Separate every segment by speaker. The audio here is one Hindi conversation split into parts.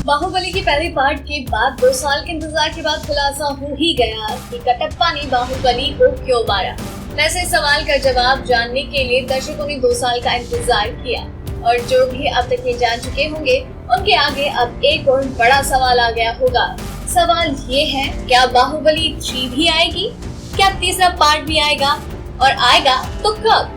Speaker 1: बाहुबली की पहली पार्ट के बाद 2 साल के इंतजार के बाद खुलासा हो ही गया कि कटप्पा ने बाहुबली को क्यों मारा। वैसे इस सवाल का जवाब जानने के लिए दर्शकों ने 2 साल का इंतजार किया और जो भी अब तक ये जान चुके होंगे उनके आगे अब एक और बड़ा सवाल आ गया होगा। सवाल ये है, क्या बाहुबली 3 भी आएगी? क्या तीसरा पार्ट भी आएगा? और आएगा तो कब?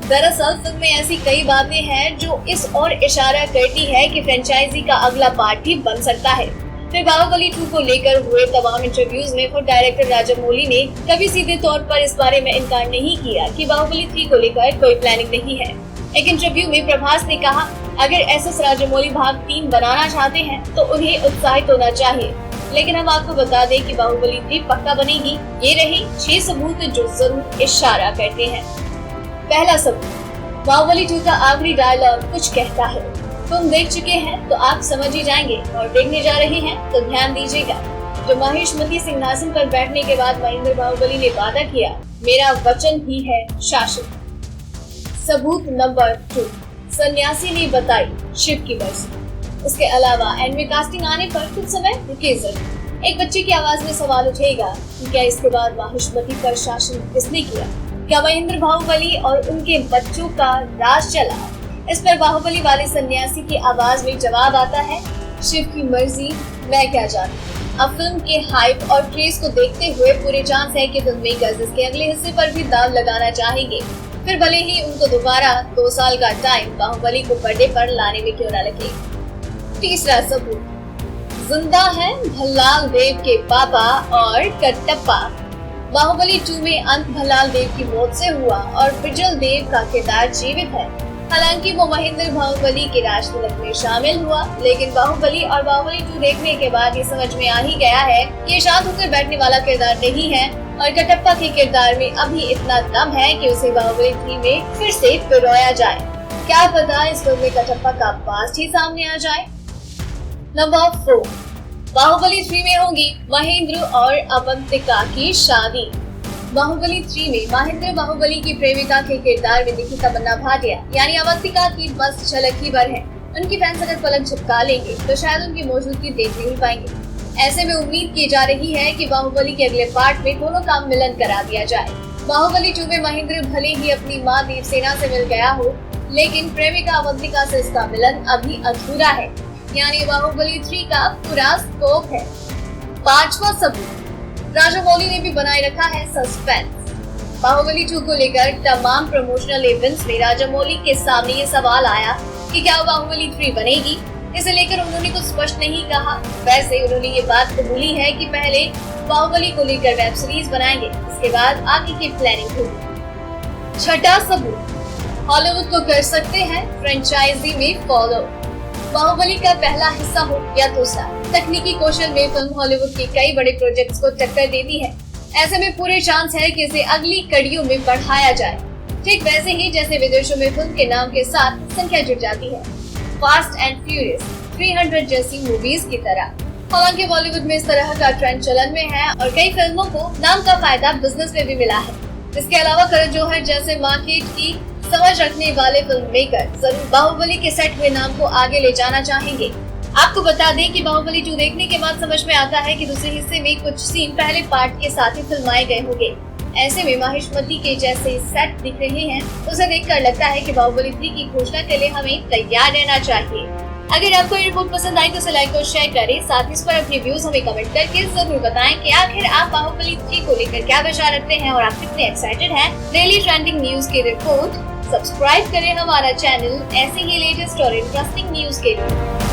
Speaker 1: दरअसल फिल्म में ऐसी कई बातें हैं जो इस और इशारा करती है कि फ्रेंचाइजी का अगला पार्ट भी बन सकता है। फिर बाहुबली 2 को लेकर हुए तमाम इंटरव्यूज में खुद डायरेक्टर राजामौली ने कभी सीधे तौर पर इस बारे में इनकार नहीं किया कि बाहुबली 3 को लेकर कोई प्लानिंग नहीं है। एक इंटरव्यू में प्रभास ने कहा, अगर एसएस राजामौली भाग 3 बनाना चाहते हैं तो उन्हें उत्साहित होना चाहिए, लेकिन हम आपको बता दें कि बाहुबली 3 पक्का बनेगी। ये रहे 6 सबूत जो जरूर इशारा करते हैं। पहला सबूत, बाहुबली 2 का आखिरी डायलॉग कुछ कहता है। तुम देख चुके हैं तो आप समझ ही जाएंगे, और देखने जा रहे हैं तो ध्यान दीजिएगा। जो महेशमती सिंहासन पर बैठने के बाद महेंद्र बाहुबली ने वादा किया, मेरा वचन ही है शासन। सबूत नंबर 2, सन्यासी ने बताई शिव की मर्जी। इसके अलावा एंड में कास्टिंग आने पर कुछ समय रुके जरूर। एक बच्चे की आवाज में सवाल उठेगा कि क्या इसके बाद महेशमती पर शासन किसने किया? क्या महेंद्र बाहुबली और उनके बच्चों का राज चला? इस पर बाहुबली वाले सन्यासी की आवाज में जवाब आता है, शिव की मर्जी, मैं क्या जानती। अब फिल्म के हाइप और क्रेज को देखते हुए पूरे चांस है कि फिल्म मेकर्स इसके अगले हिस्से पर भी दाव लगाना चाहेंगे। फिर भले ही उनको दोबारा 2 साल का टाइम बाहुबली को पर्दे पर लाने में क्यों न लगे। तीसरा सबूत, जिंदा है भल्लाल देव के पापा और कटप्पा। बाहुबली 2 में अंत भल्लाल देव की मौत से हुआ और बिजल देव का किरदार जीवित है। हालांकि वो महेंद्र बाहुबली के राजतिलक में शामिल हुआ, लेकिन बाहुबली और बाहुबली 2 देखने के बाद ये समझ में आ ही गया है कि ये शांत होकर बैठने वाला किरदार नहीं है और कटप्पा के किरदार में अभी इतना दम है कि उसे बाहुबली 3 में फिर से पिरोया जाए। क्या पता इस फिल्म में कटप्पा का पास्ट ही सामने आ जाए। नंबर 4, बाहुबली 3 में होगी महेंद्र और अवंतिका की शादी। बाहुबली 3 में महेंद्र बाहुबली की प्रेमिका के किरदार में दिखी तमन्ना भाटिया यानी अवंतिका की बस झलक ही भर है। उनकी फैंस अगर पलक झपका लेंगे तो शायद उनकी मौजूदगी देख नहीं पाएंगे। ऐसे में उम्मीद की जा रही है कि बाहुबली के अगले पार्ट में दोनों का मिलन करा दिया जाए। बाहुबली 2 में महेंद्र भले ही अपनी माँ देवसेना से मिल गया हो, लेकिन प्रेमिका अवंतिका से इसका मिलन अभी अधूरा है, यानी बाहुबली 3 का पूरा स्कोप है। 5वां सबूत, राजामौली ने भी बनाए रखा है सस्पेंस। बाहुबली 2 को लेकर तमाम प्रमोशनल इवेंट्स में राजामौली के सामने ये सवाल आया कि क्या बाहुबली 3 बनेगी। इसे लेकर उन्होंने कुछ स्पष्ट नहीं कहा। वैसे उन्होंने ये बात कबूली है कि पहले बाहुबली को लेकर वेब सीरीज बनाएंगे, इसके बाद आगे की प्लानिंग होगी। 6वां सबूत, हॉलीवुड को कर सकते हैं फ्रेंचाइजी में फॉलो। बाहुबली का पहला हिस्सा हो या दूसरा, तकनीकी कौशल में फिल्म हॉलीवुड के कई बड़े प्रोजेक्ट्स को टक्कर देती है। ऐसे में पूरे चांस है कि इसे अगली कड़ियों में बढ़ाया जाए, ठीक वैसे ही जैसे विदेशों में फिल्म के नाम के साथ संख्या जुड़ जाती है, फास्ट एंड फ्यूरियस 300 जैसी मूवीज की तरह। हालांकि बॉलीवुड में इस तरह का ट्रेंड चलन में है और कई फिल्मों को नाम का फायदा बिजनेस में भी मिला है। इसके अलावा करण जौहर जैसे मार्केट की समझ रखने वाले फिल्म मेकर जरूर बाहुबली के सेट हुए नाम को आगे ले जाना चाहेंगे। आपको बता दें कि बाहुबली 2 देखने के बाद समझ में आता है कि दूसरे हिस्से में कुछ सीन पहले पार्ट के साथ ही फिल्माए गए होंगे। ऐसे में महेशमती के जैसे सेट दिख रहे हैं, उसे देखकर लगता है कि बाहुबली 3 की घोषणा के लिए हमें तैयार रहना चाहिए। अगर आपको ये रिपोर्ट पसंद आई तो इसे लाइक और शेयर करें। साथ ही इस पर अपने व्यूज हमें कमेंट करके जरूर बताएं कि आखिर आप बाहुबली 3 को लेकर क्या विचार रखते हैं और आप कितने एक्साइटेड हैं। डेली ट्रेंडिंग न्यूज की रिपोर्ट सब्सक्राइब करें हमारा चैनल ऐसे ही लेटेस्ट और इंटरेस्टिंग न्यूज के लिए।